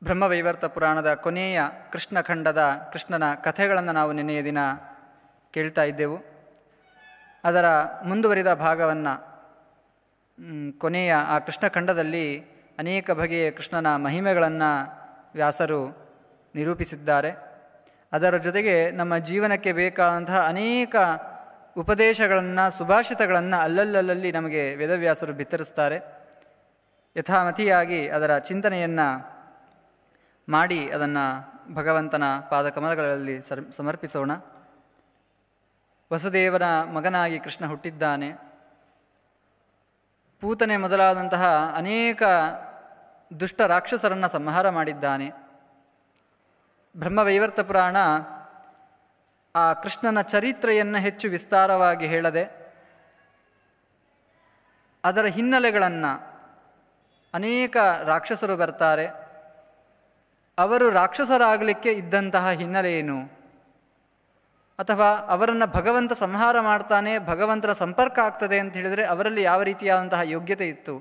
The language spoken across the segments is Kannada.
ಬ್ರಹ್ಮವೈವರ್ತ ಪುರಾಣದ ಕೊನೆಯ ಕೃಷ್ಣಖಂಡದ ಕೃಷ್ಣನ ಕಥೆಗಳನ್ನು ನಾವು ನಿನ್ನೆಯ ದಿನ ಕೇಳ್ತಾ ಇದ್ದೆವು. ಅದರ ಮುಂದುವರಿದ ಭಾಗವನ್ನು ಕೊನೆಯ ಆ ಕೃಷ್ಣಖಂಡದಲ್ಲಿ ಅನೇಕ ಬಗೆಯ ಕೃಷ್ಣನ ಮಹಿಮೆಗಳನ್ನು ವ್ಯಾಸರು ನಿರೂಪಿಸಿದ್ದಾರೆ. ಅದರ ಜೊತೆಗೆ ನಮ್ಮ ಜೀವನಕ್ಕೆ ಬೇಕಾದಂತಹ ಅನೇಕ ಉಪದೇಶಗಳನ್ನು, ಸುಭಾಷಿತಗಳನ್ನು ಅಲ್ಲಲ್ಲಲ್ಲಿ ನಮಗೆ ವೇದವ್ಯಾಸರು ಬಿತ್ತರಿಸ್ತಾರೆ. ಯಥಾಮತಿಯಾಗಿ ಅದರ ಚಿಂತನೆಯನ್ನು ಮಾಡಿ ಅದನ್ನು ಭಗವಂತನ ಪಾದಕಮಲಗಳಲ್ಲಿ ಸಮರ್ಪಿಸೋಣ. ವಸುದೇವನ ಮಗನಾಗಿ ಕೃಷ್ಣ ಹುಟ್ಟಿದ್ದಾನೆ. ಪೂತನೆ ಮೊದಲಾದಂತಹ ಅನೇಕ ದುಷ್ಟ ರಾಕ್ಷಸರನ್ನು ಸಂಹಾರ ಮಾಡಿದ್ದಾನೆ. ಬ್ರಹ್ಮವೈವರ್ತ ಪುರಾಣ ಆ ಕೃಷ್ಣನ ಚರಿತ್ರೆಯನ್ನು ಹೆಚ್ಚು ವಿಸ್ತಾರವಾಗಿ ಹೇಳದೆ ಅದರ ಹಿನ್ನೆಲೆಗಳನ್ನು, ಅನೇಕ ರಾಕ್ಷಸರು ಬರ್ತಾರೆ, ಅವರು ರಾಕ್ಷಸರಾಗಲಿಕ್ಕೆ ಇದ್ದಂತಹ ಹಿನ್ನೆಲೆ ಏನು, ಅಥವಾ ಅವರನ್ನು ಭಗವಂತ ಸಂಹಾರ ಮಾಡ್ತಾನೆ, ಭಗವಂತನ ಸಂಪರ್ಕ ಆಗ್ತದೆ ಅಂತ ಹೇಳಿದರೆ ಅವರಲ್ಲಿ ಯಾವ ರೀತಿಯಾದಂತಹ ಯೋಗ್ಯತೆ ಇತ್ತು,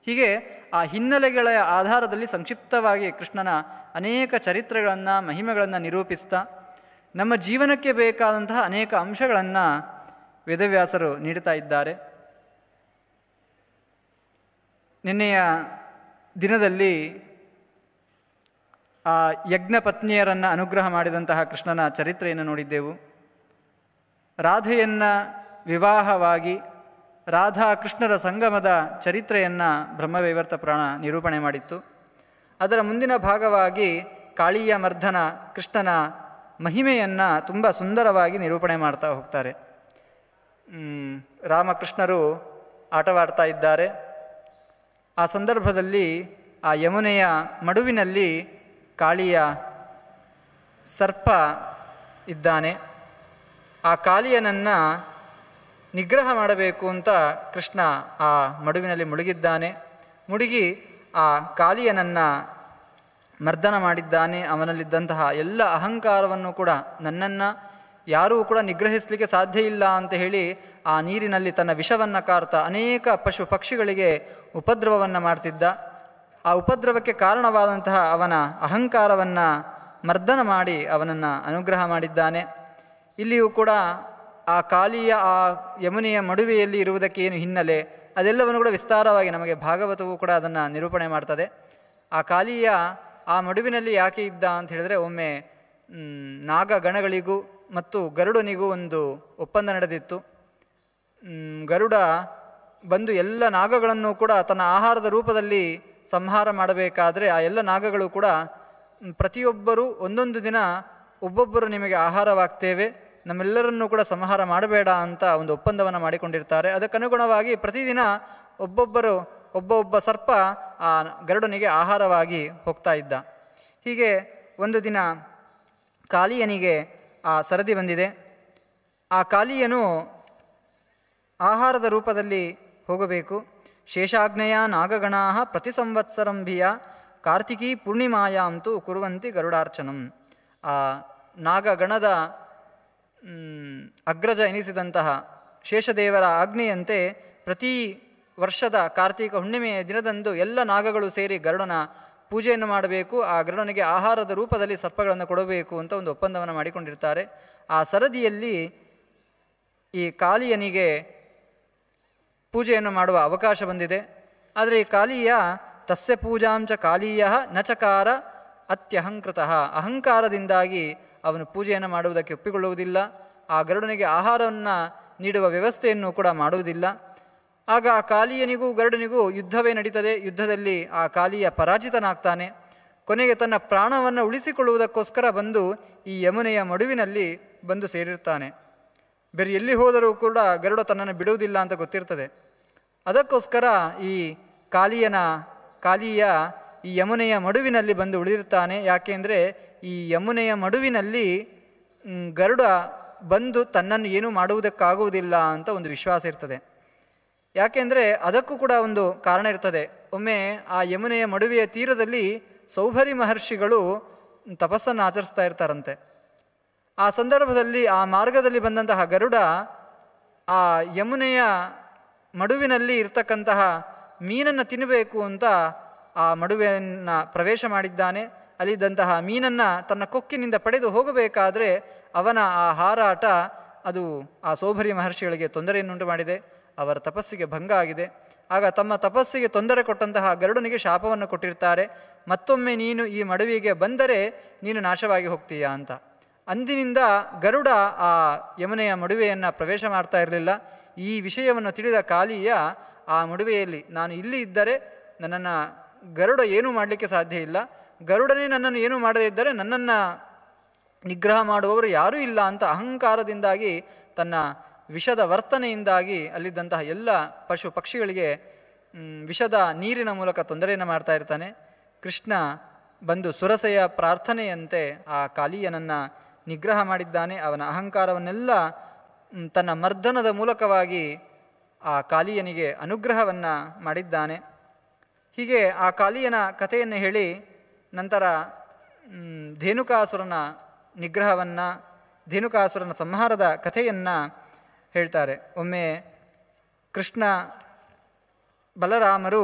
ಹೀಗೆ ಆ ಹಿನ್ನೆಲೆಗಳ ಆಧಾರದಲ್ಲಿ ಸಂಕ್ಷಿಪ್ತವಾಗಿ ಕೃಷ್ಣನ ಅನೇಕ ಚರಿತ್ರೆಗಳನ್ನು, ಮಹಿಮೆಗಳನ್ನು ನಿರೂಪಿಸ್ತಾ ನಮ್ಮ ಜೀವನಕ್ಕೆ ಬೇಕಾದಂತಹ ಅನೇಕ ಅಂಶಗಳನ್ನು ವೇದವ್ಯಾಸರು ನೀಡುತ್ತಾ ಇದ್ದಾರೆ. ನಿನ್ನೆಯ ದಿನದಲ್ಲಿ ಆ ಯಜ್ಞ ಪತ್ನಿಯರನ್ನು ಅನುಗ್ರಹ ಮಾಡಿದಂತಹ ಕೃಷ್ಣನ ಚರಿತ್ರೆಯನ್ನು ನೋಡಿದ್ದೆವು. ರಾಧೆಯನ್ನು ವಿವಾಹವಾಗಿ ರಾಧಾ ಕೃಷ್ಣರ ಸಂಗಮದ ಚರಿತ್ರೆಯನ್ನು ಬ್ರಹ್ಮವೈವರ್ತ ಪುರಾಣ ನಿರೂಪಣೆ ಮಾಡಿತ್ತು. ಅದರ ಮುಂದಿನ ಭಾಗವಾಗಿ ಕಾಳಿಯ ಮರ್ದನ ಕೃಷ್ಣನ ಮಹಿಮೆಯನ್ನು ತುಂಬ ಸುಂದರವಾಗಿ ನಿರೂಪಣೆ ಮಾಡ್ತಾ ಹೋಗ್ತಾರೆ. ರಾಮಕೃಷ್ಣರು ಆಟವಾಡ್ತಾ ಇದ್ದಾರೆ. ಆ ಸಂದರ್ಭದಲ್ಲಿ ಆ ಯಮುನೆಯ ಮಡುವಿನಲ್ಲಿ ಕಾಳಿಯ ಸರ್ಪ ಇದ್ದಾನೆ. ಆ ಕಾಳಿಯನನ್ನು ನಿಗ್ರಹ ಮಾಡಬೇಕು ಅಂತ ಕೃಷ್ಣ ಆ ಮಡುವಿನಲ್ಲಿ ಮುಳುಗಿದ್ದಾನೆ. ಮುಳುಗಿ ಆ ಕಾಳಿಯನನ್ನು ಮರ್ದನ ಮಾಡಿದ್ದಾನೆ. ಅವನಲ್ಲಿದ್ದಂತಹ ಎಲ್ಲ ಅಹಂಕಾರವನ್ನು ಕೂಡ, ನನ್ನನ್ನು ಯಾರೂ ಕೂಡ ನಿಗ್ರಹಿಸಲಿಕ್ಕೆ ಸಾಧ್ಯ ಇಲ್ಲ ಅಂತ ಹೇಳಿ ಆ ನೀರಿನಲ್ಲಿ ತನ್ನ ವಿಷವನ್ನು ಕಾರ್ತಾ ಅನೇಕ ಪಶು ಪಕ್ಷಿಗಳಿಗೆ ಉಪದ್ರವವನ್ನು ಮಾಡ್ತಿದ್ದ. ಆ ಉಪದ್ರವಕ್ಕೆ ಕಾರಣವಾದಂತಹ ಅವನ ಅಹಂಕಾರವನ್ನು ಮರ್ದನ ಮಾಡಿ ಅವನನ್ನು ಅನುಗ್ರಹ ಮಾಡಿದ್ದಾನೆ. ಇಲ್ಲಿಯೂ ಕೂಡ ಆ ಕಾಳಿಯ ಆ ಯಮುನೆಯ ಮಡುವೆಯಲ್ಲಿ ಇರುವುದಕ್ಕೆ ಏನು ಹಿನ್ನೆಲೆ, ಅದೆಲ್ಲವನ್ನು ಕೂಡ ವಿಸ್ತಾರವಾಗಿ ನಮಗೆ ಭಾಗವತವೂ ಕೂಡ ಅದನ್ನು ನಿರೂಪಣೆ ಮಾಡ್ತದೆ. ಆ ಕಾಳಿಯ ಆ ಮಡುವಿನಲ್ಲಿ ಯಾಕೆ ಇದ್ದ ಅಂತ ಹೇಳಿದ್ರೆ, ಒಮ್ಮೆ ನಾಗಗಣಗಳಿಗೂ ಮತ್ತು ಗರುಡನಿಗೂ ಒಂದು ಒಪ್ಪಂದ ನಡೆದಿತ್ತು. ಗರುಡ ಬಂದು ಎಲ್ಲ ನಾಗಗಳನ್ನು ಕೂಡ ತನ್ನ ಆಹಾರದ ರೂಪದಲ್ಲಿ ಸಂಹಾರ ಮಾಡಬೇಕಾದ್ರೆ ಆ ಎಲ್ಲ ನಾಗಗಳು ಕೂಡ ಪ್ರತಿಯೊಬ್ಬರೂ ಒಂದೊಂದು ದಿನ ಒಬ್ಬೊಬ್ಬರು ನಿಮಗೆ ಆಹಾರವಾಗ್ತೇವೆ, ನಮ್ಮೆಲ್ಲರನ್ನೂ ಕೂಡ ಸಂಹಾರ ಮಾಡಬೇಡ ಅಂತ ಒಂದು ಒಪ್ಪಂದವನ್ನು ಮಾಡಿಕೊಂಡಿರ್ತಾರೆ. ಅದಕ್ಕನುಗುಣವಾಗಿ ಪ್ರತಿದಿನ ಒಬ್ಬೊಬ್ಬ ಸರ್ಪ ಆ ಗರುಡನಿಗೆ ಆಹಾರವಾಗಿ ಹೋಗ್ತಾ ಇದ್ದ. ಹೀಗೆ ಒಂದು ದಿನ ಕಾಳಿಯನಿಗೆ ಆ ಸರದಿ ಬಂದಿದೆ. ಆ ಕಾಳಿಯನು ಆಹಾರದ ರೂಪದಲ್ಲಿ ಹೋಗಬೇಕು. ಶೇಷಾಗ್ನೇಯ ನಾಗಗಣಾ ಪ್ರತಿ ಸಂವತ್ಸರಂಭಿಯ ಕಾರ್ತಿಕೀ ಪೂರ್ಣಿಮಾಯಾಂತೂ ಕುರುವಂತಿ ಗರುಡಾರ್ಚನಂ. ಆ ನಾಗಗಣದ ಅಗ್ರಜ ಎನಿಸಿದಂತಹ ಶೇಷದೇವರ ಆಜ್ಞೆಯಂತೆ ಪ್ರತಿ ವರ್ಷದ ಕಾರ್ತಿಕ ಹುಣ್ಣಿಮೆಯ ದಿನದಂದು ಎಲ್ಲ ನಾಗಗಳು ಸೇರಿ ಗರುಡನ ಪೂಜೆಯನ್ನು ಮಾಡಬೇಕು, ಆ ಗರುಡನಿಗೆ ಆಹಾರದ ರೂಪದಲ್ಲಿ ಸರ್ಪಗಳನ್ನು ಕೊಡಬೇಕು ಅಂತ ಒಂದು ಒಪ್ಪಂದವನ್ನು ಮಾಡಿಕೊಂಡಿರ್ತಾರೆ. ಆ ಸರದಿಯಲ್ಲಿ ಈ ಕಾಳಿಯನಿಗೆ ಪೂಜೆಯನ್ನು ಮಾಡುವ ಅವಕಾಶ ಬಂದಿದೆ. ಆದರೆ ಈ ಕಾಳಿಯ ತಸ್ಯ ಪೂಜಾಂಚ ಕಾಳೀಯ ನಚಕಾರ ಅತ್ಯಹಂಕೃತಃ, ಅಹಂಕಾರದಿಂದಾಗಿ ಅವನು ಪೂಜೆಯನ್ನು ಮಾಡುವುದಕ್ಕೆ ಒಪ್ಪಿಕೊಳ್ಳುವುದಿಲ್ಲ. ಆ ಗರುಡನಿಗೆ ಆಹಾರವನ್ನು ನೀಡುವ ವ್ಯವಸ್ಥೆಯನ್ನು ಕೂಡ ಮಾಡುವುದಿಲ್ಲ. ಆಗ ಆ ಕಾಳಿಯನಿಗೂ ಗರುಡನಿಗೂ ಯುದ್ಧವೇ ನಡೀತದೆ. ಯುದ್ಧದಲ್ಲಿ ಆ ಕಾಳಿಯ ಪರಾಜಿತನಾಗ್ತಾನೆ. ಕೊನೆಗೆ ತನ್ನ ಪ್ರಾಣವನ್ನು ಉಳಿಸಿಕೊಳ್ಳುವುದಕ್ಕೋಸ್ಕರ ಬಂದು ಈ ಯಮುನೆಯ ಮಡುವಿನಲ್ಲಿ ಬಂದು ಸೇರಿರ್ತಾನೆ. ಬೇರೆ ಎಲ್ಲಿ ಹೋದರೂ ಕೂಡ ಗರುಡ ತನ್ನನ್ನು ಬಿಡುವುದಿಲ್ಲ ಅಂತ ಗೊತ್ತಿರ್ತದೆ. ಅದಕ್ಕೋಸ್ಕರ ಈ ಕಾಳಿಯ ಈ ಯಮುನೆಯ ಮಡುವಿನಲ್ಲಿ ಬಂದು ಉಳಿದಿರ್ತಾನೆ. ಯಾಕೆಂದರೆ ಈ ಯಮುನೆಯ ಮಡುವಿನಲ್ಲಿ ಗರುಡ ಬಂದು ತನ್ನನ್ನು ಏನೂ ಮಾಡುವುದಕ್ಕಾಗುವುದಿಲ್ಲ ಅಂತ ಒಂದು ವಿಶ್ವಾಸ ಇರ್ತದೆ. ಯಾಕೆಂದರೆ ಅದಕ್ಕೂ ಕೂಡ ಒಂದು ಕಾರಣ ಇರ್ತದೆ. ಒಮ್ಮೆ ಆ ಯಮುನೆಯ ಮಡುವೆಯ ತೀರದಲ್ಲಿ ಸೌಭರಿ ಮಹರ್ಷಿಗಳು ತಪಸ್ಸನ್ನು ಆಚರಿಸ್ತಾ ಇರ್ತಾರಂತೆ. ಆ ಸಂದರ್ಭದಲ್ಲಿ ಆ ಮಾರ್ಗದಲ್ಲಿ ಬಂದಂತಹ ಗರುಡ ಆ ಯಮುನೆಯ ಮಡುವಿನಲ್ಲಿ ಇರ್ತಕ್ಕಂತಹ ಮೀನನ್ನು ತಿನ್ನಬೇಕು ಅಂತ ಆ ಮಡುವೆಯನ್ನು ಪ್ರವೇಶ ಮಾಡಿದ್ದಾನೆ. ಅಲ್ಲಿದ್ದಂತಹ ಮೀನನ್ನು ತನ್ನ ಕೊಕ್ಕಿನಿಂದ ಪಡೆದು ಹೋಗಬೇಕಾದರೆ ಅವನ ಆ ಹಾರಾಟ ಅದು ಆ ಸೋಭರಿ ಮಹರ್ಷಿಗಳಿಗೆ ತೊಂದರೆಯನ್ನುಂಟು ಮಾಡಿದೆ. ಅವರ ತಪಸ್ಸಿಗೆ ಭಂಗ ಆಗಿದೆ. ಆಗ ತಮ್ಮ ತಪಸ್ಸಿಗೆ ತೊಂದರೆ ಕೊಟ್ಟಂತಹ ಗರುಡನಿಗೆ ಶಾಪವನ್ನು ಕೊಟ್ಟಿರ್ತಾರೆ. ಮತ್ತೊಮ್ಮೆ ನೀನು ಈ ಮಡುವಿಗೆ ಬಂದರೆ ನೀನು ನಾಶವಾಗಿ ಹೋಗ್ತೀಯಾ ಅಂತ. ಅಂದಿನಿಂದ ಗರುಡ ಆ ಯಮುನೆಯ ಮಡುವೆಯನ್ನು ಪ್ರವೇಶ ಮಾಡ್ತಾ ಇರಲಿಲ್ಲ. ಈ ವಿಷಯವನ್ನು ತಿಳಿದ ಕಾಲಿಯ ಆ ಮಡುವೆಯಲ್ಲಿ ನಾನು ಇಲ್ಲಿ ಇದ್ದರೆ ನನ್ನನ್ನು ಗರುಡ ಏನೂ ಮಾಡಲಿಕ್ಕೆ ಸಾಧ್ಯ ಇಲ್ಲ, ಗರುಡನೇ ನನ್ನನ್ನು ಏನೂ ಮಾಡದೇ ಇದ್ದರೆ ನನ್ನನ್ನು ನಿಗ್ರಹ ಮಾಡುವವರು ಯಾರೂ ಇಲ್ಲ ಅಂತ ಅಹಂಕಾರದಿಂದಾಗಿ ತನ್ನ ವಿಷದ ವರ್ತನೆಯಿಂದಾಗಿ ಅಲ್ಲಿದ್ದಂತಹ ಎಲ್ಲ ಪಶು ಪಕ್ಷಿಗಳಿಗೆ ವಿಷದ ನೀರಿನ ಮೂಲಕ ತೊಂದರೆಯನ್ನು ಮಾಡ್ತಾ ಇರ್ತಾನೆ. ಕೃಷ್ಣ ಬಂದು ಸುರಸೆಯ ಪ್ರಾರ್ಥನೆಯಂತೆ ಆ ಕಾಲಿಯನನ್ನು ನಿಗ್ರಹ ಮಾಡಿದ್ದಾನೆ. ಅವನ ಅಹಂಕಾರವನ್ನೆಲ್ಲ ತನ್ನ ಮರ್ದನದ ಮೂಲಕವಾಗಿ ಆ ಕಾಲಿಯನಿಗೆ ಅನುಗ್ರಹವನ್ನು ಮಾಡಿದ್ದಾನೆ. ಹೀಗೆ ಆ ಕಾಲಿಯನ ಕಥೆಯನ್ನು ಹೇಳಿ ನಂತರ ಧೇನುಕಾಸುರನ ನಿಗ್ರಹವನ್ನು, ಧೇನುಕಾಸುರನ ಸಂಹಾರದ ಕಥೆಯನ್ನು ಹೇಳ್ತಾರೆ. ಒಮ್ಮೆ ಕೃಷ್ಣ ಬಲರಾಮರು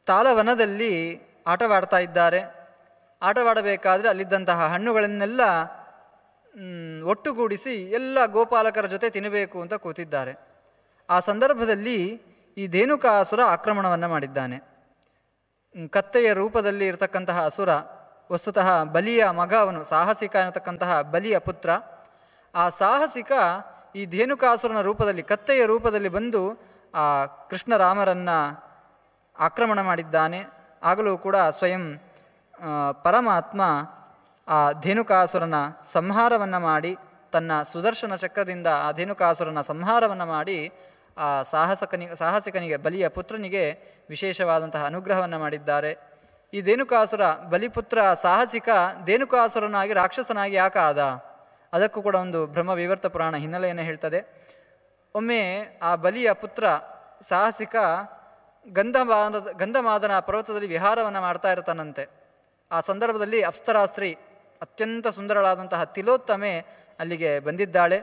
ತಾಲವನದಲ್ಲಿ ಆಟವಾಡ್ತಾ ಇದ್ದಾರೆ. ಆಟವಾಡಬೇಕಾದ್ರೆ ಅಲ್ಲಿದ್ದಂತಹ ಹಣ್ಣುಗಳನ್ನೆಲ್ಲ ಒಟ್ಟುಗೂಡಿಸಿ ಎಲ್ಲ ಗೋಪಾಲಕರ ಜೊತೆ ತಿನ್ನಬೇಕು ಅಂತ ಕೂತಿದ್ದಾರೆ. ಆ ಸಂದರ್ಭದಲ್ಲಿ ಈ ಧೇನುಕಾಸುರ ಆಕ್ರಮಣವನ್ನು ಮಾಡಿದ್ದಾನೆ. ಕತ್ತೆಯ ರೂಪದಲ್ಲಿ ಇರತಕ್ಕಂತಹ ಅಸುರ, ವಸ್ತುತಃ ಬಲಿಯ ಮಗ ಅವನು, ಸಾಹಸಿಕ ಅನ್ನತಕ್ಕಂತಹ ಬಲಿಯ ಪುತ್ರ. ಆ ಸಾಹಸಿಕ ಈ ಧೇನುಕಾಸುರನ ರೂಪದಲ್ಲಿ, ಕತ್ತೆಯ ರೂಪದಲ್ಲಿ ಬಂದು ಆ ಕೃಷ್ಣರಾಮರನ್ನು ಆಕ್ರಮಣ ಮಾಡಿದ್ದಾನೆ. ಆಗಲೂ ಕೂಡ ಸ್ವಯಂ ಪರಮಾತ್ಮ ಆ ಧೇನುಕಾಸುರನ ಸಂಹಾರವನ್ನು ಮಾಡಿ, ತನ್ನ ಸುದರ್ಶನ ಚಕ್ರದಿಂದ ಆ ಧೇನುಕಾಸುರನ ಸಂಹಾರವನ್ನು ಮಾಡಿ ಆ ಸಾಹಸಿಕನಿಗೆ ಬಲಿಯ ಪುತ್ರನಿಗೆ ವಿಶೇಷವಾದಂತಹ ಅನುಗ್ರಹವನ್ನು ಮಾಡಿದ್ದಾರೆ. ಈ ಧೇನುಕಾಸುರ ಬಲಿಪುತ್ರ ಸಾಹಸಿಕ ಧೇನುಕಾಸುರನಾಗಿ ರಾಕ್ಷಸನಾಗಿ ಯಾಕೆ ಆದ? ಅದಕ್ಕೂ ಕೂಡ ಒಂದು ಬ್ರಹ್ಮ ವಿವರ್ತ ಪುರಾಣ ಹಿನ್ನೆಲೆಯನ್ನು ಹೇಳ್ತದೆ. ಒಮ್ಮೆ ಆ ಬಲಿಯ ಪುತ್ರ ಸಾಹಸಿಕ ಗಂಧಮಾದನ ಪರ್ವತದಲ್ಲಿ ವಿಹಾರವನ್ನು ಮಾಡ್ತಾ ಇರ್ತಾನಂತೆ. ಆ ಸಂದರ್ಭದಲ್ಲಿ ಅಪ್ಸರಾಸ್ತ್ರೀ, ಅತ್ಯಂತ ಸುಂದರಳಾದಂತಹ ತಿಲೋತ್ತಮೆ ಅಲ್ಲಿಗೆ ಬಂದಿದ್ದಾಳೆ.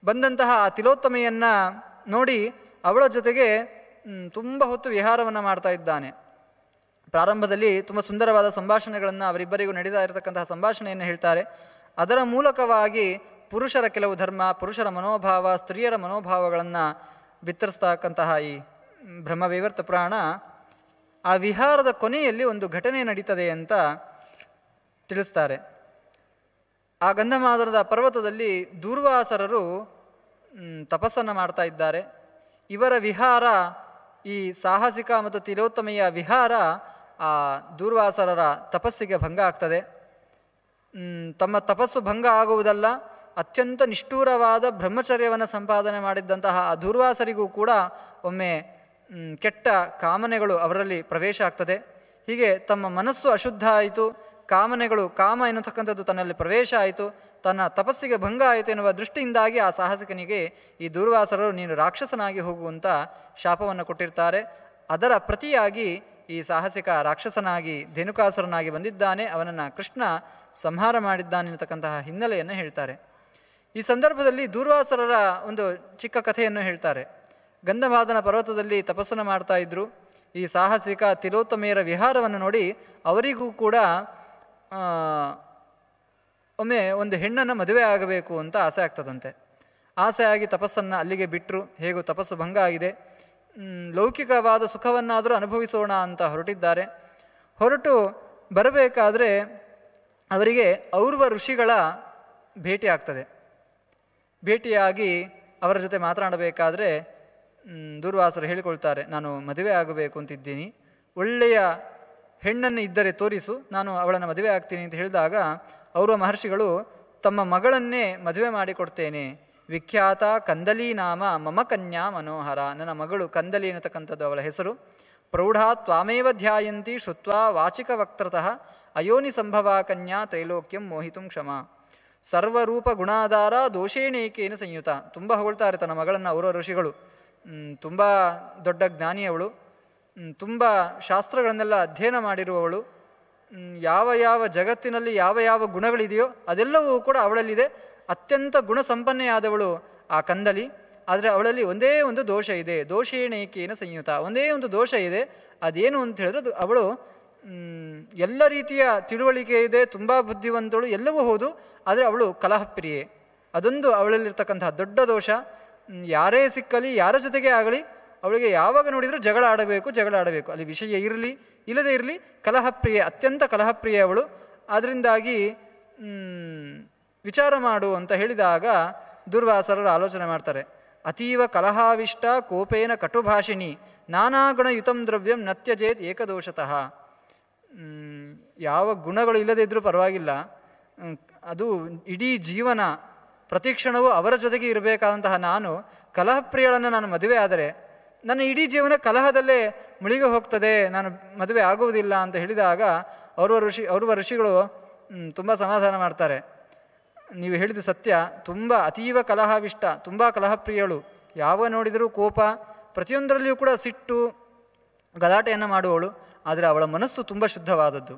ಬಂದಂತಹ ಆ ತಿಲೋತ್ತಮೆಯನ್ನು ನೋಡಿ ಅವಳ ಜೊತೆಗೆ ತುಂಬ ಹೊತ್ತು ವಿಹಾರವನ್ನು ಮಾಡ್ತಾ ಇದ್ದಾನೆ. ಪ್ರಾರಂಭದಲ್ಲಿ ತುಂಬ ಸುಂದರವಾದ ಸಂಭಾಷಣೆಗಳನ್ನು ಅವರಿಬ್ಬರಿಗೂ ನಡೀತಾ ಇರತಕ್ಕಂತಹ ಸಂಭಾಷಣೆಯನ್ನು ಹೇಳ್ತಾರೆ. ಅದರ ಮೂಲಕವಾಗಿ ಪುರುಷರ ಕೆಲವು ಧರ್ಮ, ಪುರುಷರ ಮನೋಭಾವ, ಸ್ತ್ರೀಯರ ಮನೋಭಾವಗಳನ್ನು ಬಿತ್ತರಿಸ್ತಕ್ಕಂತಹ ಈ ಬ್ರಹ್ಮವೈವರ್ತ ಪುರಾಣ ಆ ವಿಹಾರದ ಕೊನೆಯಲ್ಲಿ ಒಂದು ಘಟನೆ ನಡೀತದೆ ಅಂತ ತಿಳಿಸ್ತಾರೆ. ಆ ಗಂಧಮಾದನದ ಪರ್ವತದಲ್ಲಿ ದೂರ್ವಾಸರರು ತಪಸ್ಸನ್ನು ಮಾಡ್ತಾ ಇದ್ದಾರೆ. ಇವರ ವಿಹಾರ, ಈ ಸಾಹಸಿಕ ಮತ್ತು ತಿಲೋತ್ತಮೆಯ ವಿಹಾರ ಆ ದೂರ್ವಾಸರರ ತಪಸ್ಸಿಗೆ ಭಂಗ ಆಗ್ತದೆ. ತಮ್ಮ ತಪಸ್ಸು ಭಂಗ ಆಗುವುದಲ್ಲ, ಅತ್ಯಂತ ನಿಷ್ಠೂರವಾದ ಬ್ರಹ್ಮಚರ್ಯವನ್ನು ಸಂಪಾದನೆ ಮಾಡಿದ್ದಂತಹ ಆ ದೂರ್ವಾಸರಿಗೂ ಕೂಡ ಒಮ್ಮೆ ಕೆಟ್ಟ ಕಾಮನೆಗಳು ಅವರಲ್ಲಿ ಪ್ರವೇಶ ಆಗ್ತದೆ. ಹೀಗೆ ತಮ್ಮ ಮನಸ್ಸು ಅಶುದ್ಧ ಆಯಿತು, ಕಾಮನೆಗಳು, ಕಾಮ ಎನ್ನತಕ್ಕಂಥದ್ದು ತನ್ನಲ್ಲಿ ಪ್ರವೇಶ ಆಯಿತು, ತನ್ನ ತಪಸ್ಸಿಗೆ ಭಂಗ ಆಯಿತು ಎನ್ನುವ ದೃಷ್ಟಿಯಿಂದಾಗಿ ಆ ಸಾಹಸಿಕನಿಗೆ ಈ ದೂರ್ವಾಸರರು ನೀನು ರಾಕ್ಷಸನಾಗಿ ಹೋಗುವಂಥ ಶಾಪವನ್ನು ಕೊಟ್ಟಿರ್ತಾರೆ. ಅದರ ಪ್ರತಿಯಾಗಿ ಈ ಸಾಹಸಿಕ ರಾಕ್ಷಸನಾಗಿ ಧೇನುಕಾಸುರನಾಗಿ ಬಂದಿದ್ದಾನೆ, ಅವನನ್ನು ಕೃಷ್ಣ ಸಂಹಾರ ಮಾಡಿದ್ದಾನೆ ಎನ್ನತಕ್ಕಂತಹ ಹಿನ್ನೆಲೆಯನ್ನು ಹೇಳ್ತಾರೆ. ಈ ಸಂದರ್ಭದಲ್ಲಿ ದೂರ್ವಾಸರರ ಒಂದು ಚಿಕ್ಕ ಕಥೆಯನ್ನು ಹೇಳ್ತಾರೆ. ಗಂಧಮಾದನ ಪರ್ವತದಲ್ಲಿ ತಪಸ್ಸನ್ನು ಮಾಡ್ತಾ ಇದ್ದರು. ಈ ಸಾಹಸಿಕ ತಿಲೋತ್ತಮೆಯರ ವಿಹಾರವನ್ನು ನೋಡಿ ಅವರಿಗೂ ಕೂಡ ಒಮ್ಮೆ ಒಂದು ಹೆಣ್ಣನ್ನು ಮದುವೆ ಆಗಬೇಕು ಅಂತ ಆಸೆ ಆಗ್ತದಂತೆ. ಆಸೆ ಆಗಿ ತಪಸ್ಸನ್ನು ಅಲ್ಲಿಗೆ ಬಿಟ್ಟರು. ಹೇಗೂ ತಪಸ್ಸು ಭಂಗ ಆಗಿದೆ, ಲೌಕಿಕವಾದ ಸುಖವನ್ನಾದರೂ ಅನುಭವಿಸೋಣ ಅಂತ ಹೊರಟಿದ್ದಾರೆ. ಹೊರಟು ಬರಬೇಕಾದ್ರೆ ಅವರಿಗೆ ಔರ್ವ ಋಷಿಗಳ ಭೇಟಿ ಆಗ್ತದೆ. ಭೇಟಿಯಾಗಿ ಅವರ ಜೊತೆ ಮಾತನಾಡಬೇಕಾದ್ರೆ ದೂರ್ವಾಸರು ಹೇಳಿಕೊಳ್ತಾರೆ, ನಾನು ಮದುವೆ ಆಗಬೇಕು ಅಂತಿದ್ದೀನಿ, ಒಳ್ಳೆಯ ಹೆಣ್ಣನ್ನು ಇದ್ದರೆ ತೋರಿಸು, ನಾನು ಅವಳನ್ನು ಮದುವೆ ಆಗ್ತೀನಿ ಅಂತ ಹೇಳಿದಾಗ ಔರ್ವ ಮಹರ್ಷಿಗಳು ತಮ್ಮ ಮಗಳನ್ನೇ ಮದುವೆ ಮಾಡಿಕೊಡ್ತೇನೆ, ವಿಖ್ಯಾತ ಕಂದಲಿ ನಾಮ ಮಮ ಕನ್ಯಾ ಮನೋಹರ, ನನ್ನ ಮಗಳು ಕಂದಲಿ ಅನ್ನತಕ್ಕಂಥದ್ದು ಅವಳ ಹೆಸರು. ಪ್ರೌಢಾ ತ್ವಾಮೇವ ಧ್ಯಾಯಂತಿ ಶ್ರುತ್ವಾ ವಾಚಿಕ ವಕ್ತೃತಃ ಅಯೋನಿ ಸಂಭವ ಕನ್ಯಾ ತ್ರೈಲೋಕ್ಯಂ ಮೋಹಿತುಂ ಕ್ಷಮ. ಸರ್ವರೂಪ ಗುಣಾಧಾರ ದೋಷೇಣೇಕೇನ ಸಂಯುತ. ತುಂಬ ಹೊಗಳ್ತಾರೆ ತನ್ನ ಮಗಳನ್ನು ಔರ್ವ ಋಷಿಗಳು. ತುಂಬ ದೊಡ್ಡ ಜ್ಞಾನಿಯವಳು, ತುಂಬ ಶಾಸ್ತ್ರಗಳನ್ನೆಲ್ಲ ಅಧ್ಯಯನ ಮಾಡಿರುವವಳು, ಯಾವ ಯಾವ ಜಗತ್ತಿನಲ್ಲಿ ಯಾವ ಯಾವ ಗುಣಗಳಿದೆಯೋ ಅದೆಲ್ಲವೂ ಕೂಡ ಅವಳಲ್ಲಿದೆ. ಅತ್ಯಂತ ಗುಣಸಂಪನ್ನೆಯಾದವಳು ಆ ಕಂದಲಿ. ಆದರೆ ಅವಳಲ್ಲಿ ಒಂದೇ ಒಂದು ದೋಷ ಇದೆ, ದೋಷೇಣೇಕೇನ ಸಂಯುತ. ಒಂದೇ ಒಂದು ದೋಷ ಇದೆ, ಅದೇನು ಅಂತ ಹೇಳಿದ್ರೆ ಅವಳು ಎಲ್ಲ ರೀತಿಯ ತಿಳುವಳಿಕೆ ಇದೆ, ತುಂಬ ಬುದ್ಧಿವಂತಳು, ಎಲ್ಲವೂ ಹೌದು. ಆದರೆ ಅವಳು ಕಲಹಪ್ರಿಯೆ. ಅದೊಂದು ಅವಳಲ್ಲಿರ್ತಕ್ಕಂತಹ ದೊಡ್ಡ ದೋಷ. ಯಾರೇ ಸಿಕ್ಕಲಿ, ಯಾರ ಜೊತೆಗೆ ಆಗಲಿ, ಅವಳಿಗೆ ಯಾವಾಗ ನೋಡಿದರೂ ಜಗಳ ಆಡಬೇಕು. ಅಲ್ಲಿ ವಿಷಯ ಇರಲಿ ಇಲ್ಲದೇ ಇರಲಿ, ಕಲಹಪ್ರಿಯೆ, ಅತ್ಯಂತ ಕಲಹಪ್ರಿಯೆ ಅವಳು. ಅದರಿಂದಾಗಿ ವಿಚಾರ ಮಾಡು ಅಂತ ಹೇಳಿದಾಗ ದುರ್ವಾಸರರು ಆಲೋಚನೆ ಮಾಡ್ತಾರೆ. ಅತೀವ ಕಲಹಾವಿಷ್ಟ ಕೋಪೇನ ಕಟುಭಾಷಿಣಿ ನಾನಾಗುಣಯುತಂ ದ್ರವ್ಯಂ ನತ್ಯಜೇತ್ ಏಕದೋಷತಃ. ಯಾವ ಗುಣಗಳು ಇಲ್ಲದೇ ಇದ್ದರೂ ಪರವಾಗಿಲ್ಲ, ಅದು ಇಡೀ ಜೀವನ ಪ್ರತಿಕ್ಷಣವೂ ಅವರ ಜೊತೆಗೆ ಇರಬೇಕಾದಂತಹ ನಾನು ಕಲಹಪ್ರಿಯಳನ್ನು ನಾನು ಮದುವೆ ಆದರೆ ನನ್ನ ಇಡೀ ಜೀವನ ಕಲಹದಲ್ಲೇ ಮುಳುಗಿ ಹೋಗ್ತದೆ, ನಾನು ಮದುವೆ ಆಗುವುದಿಲ್ಲ ಅಂತ ಹೇಳಿದಾಗ ಅವ್ರವ ಋಷಿಗಳು ತುಂಬ ಸಮಾಧಾನ ಮಾಡ್ತಾರೆ. ನೀವು ಹೇಳಿದ್ದು ಸತ್ಯ, ತುಂಬ ಅತೀವ ಕಲಹಾವಿಷ್ಟ, ತುಂಬ ಕಲಹಪ್ರಿಯಳು, ಯಾವ ನೋಡಿದರೂ ಕೋಪ, ಪ್ರತಿಯೊಂದರಲ್ಲಿಯೂ ಕೂಡ ಸಿಟ್ಟು, ಗಲಾಟೆಯನ್ನು ಮಾಡುವವಳು. ಆದರೆ ಅವಳ ಮನಸ್ಸು ತುಂಬ ಶುದ್ಧವಾದದ್ದು,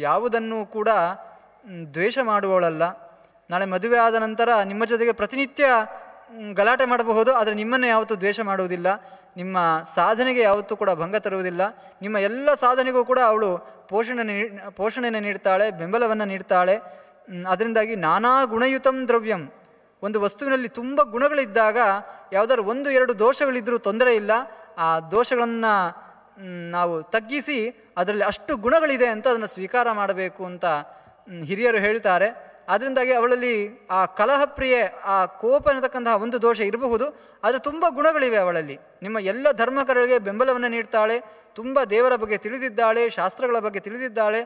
ಯಾವುದನ್ನು ಕೂಡ ದ್ವೇಷ ಮಾಡುವವಳಲ್ಲ. ನಾಳೆ ಮದುವೆ ಆದ ನಂತರ ನಿಮ್ಮ ಜೊತೆಗೆ ಪ್ರತಿನಿತ್ಯ ಗಲಾಟೆ ಮಾಡಬಹುದು, ಆದರೆ ನಿಮ್ಮನ್ನೇ ಯಾವತ್ತೂ ದ್ವೇಷ ಮಾಡುವುದಿಲ್ಲ, ನಿಮ್ಮ ಸಾಧನೆಗೆ ಯಾವತ್ತೂ ಕೂಡ ಭಂಗ ತರುವುದಿಲ್ಲ. ನಿಮ್ಮ ಎಲ್ಲ ಸಾಧನೆಗೂ ಕೂಡ ಅವಳು ಪೋಷಣೆಯನ್ನು ನೀಡ್ತಾಳೆ, ಬೆಂಬಲವನ್ನು ನೀಡ್ತಾಳೆ. ಅದರಿಂದಾಗಿ ನಾನಾ ಗುಣಯುತಂ ದ್ರವ್ಯಂ, ಒಂದು ವಸ್ತುವಿನಲ್ಲಿ ತುಂಬ ಗುಣಗಳಿದ್ದಾಗ ಯಾವುದಾದ್ರು 1-2 ದೋಷಗಳಿದ್ದರೂ ತೊಂದರೆ ಇಲ್ಲ. ಆ ದೋಷಗಳನ್ನು ನಾವು ತಗ್ಗಿಸಿ ಅದರಲ್ಲಿ ಅಷ್ಟು ಗುಣಗಳಿದೆ ಅಂತ ಅದನ್ನು ಸ್ವೀಕಾರ ಮಾಡಬೇಕು ಅಂತ ಹಿರಿಯರು ಹೇಳ್ತಾರೆ. ಅದರಿಂದಾಗಿ ಅವಳಲ್ಲಿ ಆ ಕಲಹಪ್ರಿಯೆ, ಆ ಕೋಪ ಅನ್ನತಕ್ಕಂತಹ ಒಂದು ದೋಷ ಇರಬಹುದು, ಆದರೆ ತುಂಬ ಗುಣಗಳಿವೆ ಅವಳಲ್ಲಿ. ನಿಮ್ಮ ಎಲ್ಲ ಧರ್ಮಕರಿಗೆ ಬೆಂಬಲವನ್ನು ನೀಡ್ತಾಳೆ, ತುಂಬ ದೇವರ ಬಗ್ಗೆ ತಿಳಿದಿದ್ದಾಳೆ, ಶಾಸ್ತ್ರಗಳ ಬಗ್ಗೆ ತಿಳಿದಿದ್ದಾಳೆ,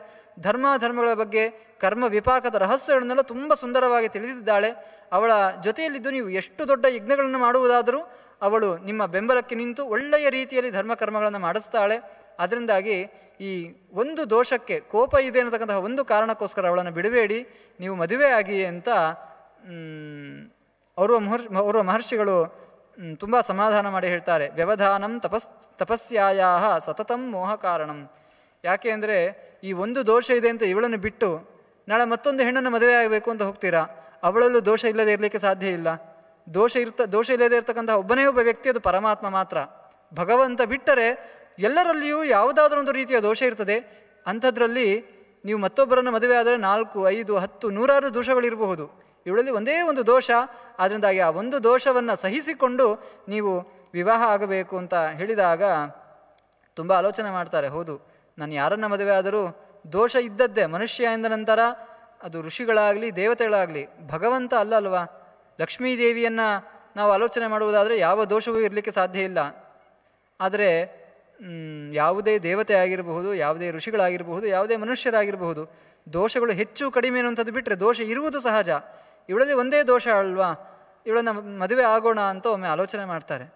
ಧರ್ಮಗಳ ಬಗ್ಗೆ, ಕರ್ಮ ವಿಪಾಕದ ರಹಸ್ಯಗಳನ್ನೆಲ್ಲ ತುಂಬ ಸುಂದರವಾಗಿ ತಿಳಿದಿದ್ದಾಳೆ. ಅವಳ ಜೊತೆಯಲ್ಲಿದ್ದು ನೀವು ಎಷ್ಟು ದೊಡ್ಡ ಯಜ್ಞಗಳನ್ನು ಮಾಡುವುದಾದರೂ ಅವಳು ನಿಮ್ಮ ಬೆಂಬಲಕ್ಕೆ ನಿಂತು ಒಳ್ಳೆಯ ರೀತಿಯಲ್ಲಿ ಧರ್ಮಕರ್ಮಗಳನ್ನು ಮಾಡಿಸ್ತಾಳೆ. ಅದರಿಂದಾಗಿ ಈ ಒಂದು ದೋಷಕ್ಕೆ, ಕೋಪ ಇದೆ ಅನ್ನತಕ್ಕಂತಹ ಒಂದು ಕಾರಣಕ್ಕೋಸ್ಕರ ಅವಳನ್ನು ಬಿಡಬೇಡಿ, ನೀವು ಮದುವೆ ಆಗಿ ಅಂತ ಓರ್ವ ಮಹರ್ಷಿಗಳು ತುಂಬ ಸಮಾಧಾನ ಮಾಡಿ ಹೇಳ್ತಾರೆ. ವ್ಯವಧಾನಂ ತಪಸ್ಯಾಯ ಸತತಂ ಮೋಹ ಕಾರಣಂ. ಯಾಕೆ ಅಂದರೆ ಈ ಒಂದು ದೋಷ ಇದೆ ಅಂತ ಇವಳನ್ನು ಬಿಟ್ಟು ನಾಳೆ ಮತ್ತೊಂದು ಹೆಣ್ಣನ್ನು ಮದುವೆ ಆಗಬೇಕು ಅಂತ ಹೋಗ್ತೀರಾ, ಅವಳಲ್ಲೂ ದೋಷ ಇಲ್ಲದೆ ಇರಲಿಕ್ಕೆ ಸಾಧ್ಯ ಇಲ್ಲ. ದೋಷ ಇಲ್ಲದೆ ಇರತಕ್ಕಂತಹ ಒಬ್ಬನೇ ಒಬ್ಬ ವ್ಯಕ್ತಿ, ಅದು ಪರಮಾತ್ಮ ಮಾತ್ರ. ಭಗವಂತ ಬಿಟ್ಟರೆ ಎಲ್ಲರಲ್ಲಿಯೂ ಯಾವುದಾದ್ರೂ ಒಂದು ರೀತಿಯ ದೋಷ ಇರ್ತದೆ. ಅಂಥದ್ರಲ್ಲಿ ನೀವು ಮತ್ತೊಬ್ಬರನ್ನು ಮದುವೆ ಆದರೆ 4, 5, 10, 100 ದೋಷಗಳಿರಬಹುದು. ಇವಳಲ್ಲಿ ಒಂದೇ ಒಂದು ದೋಷ. ಅದರಿಂದಾಗಿ ಆ ಒಂದು ದೋಷವನ್ನು ಸಹಿಸಿಕೊಂಡು ನೀವು ವಿವಾಹ ಆಗಬೇಕು ಅಂತ ಹೇಳಿದಾಗ ತುಂಬ ಆಲೋಚನೆ ಮಾಡ್ತಾರೆ. ಹೌದು, ನಾನು ಯಾರನ್ನು ಮದುವೆ ಆದರೂ ದೋಷ ಇದ್ದದ್ದೇ. ಮನುಷ್ಯ ಎಂದ ನಂತರ ಅದು ಋಷಿಗಳಾಗಲಿ ದೇವತೆಗಳಾಗಲಿ ಭಗವಂತ ಅಲ್ವಾ. ಲಕ್ಷ್ಮೀದೇವಿಯನ್ನು ನಾವು ಆಲೋಚನೆ ಮಾಡುವುದಾದರೆ ಯಾವ ದೋಷವೂ ಇರಲಿಕ್ಕೆ ಸಾಧ್ಯ ಇಲ್ಲ. ಆದರೆ ಯಾವುದೇ ದೇವತೆ ಆಗಿರಬಹುದು, ಯಾವುದೇ ಋಷಿಗಳಾಗಿರಬಹುದು, ಯಾವುದೇ ಮನುಷ್ಯರಾಗಿರಬಹುದು, ದೋಷಗಳು ಹೆಚ್ಚು ಕಡಿಮೆ ಅನ್ನುವಂಥದ್ದು ಬಿಟ್ಟರೆ ದೋಷ ಇರುವುದು ಸಹಜ. ಇವಳಲ್ಲಿ ಒಂದೇ ದೋಷ ಅಲ್ವಾ, ಇವಳನ್ನು ಮದುವೆ ಆಗೋಣ ಅಂತ ಒಮ್ಮೆ ಆಲೋಚನೆ ಮಾಡ್ತಾರೆ.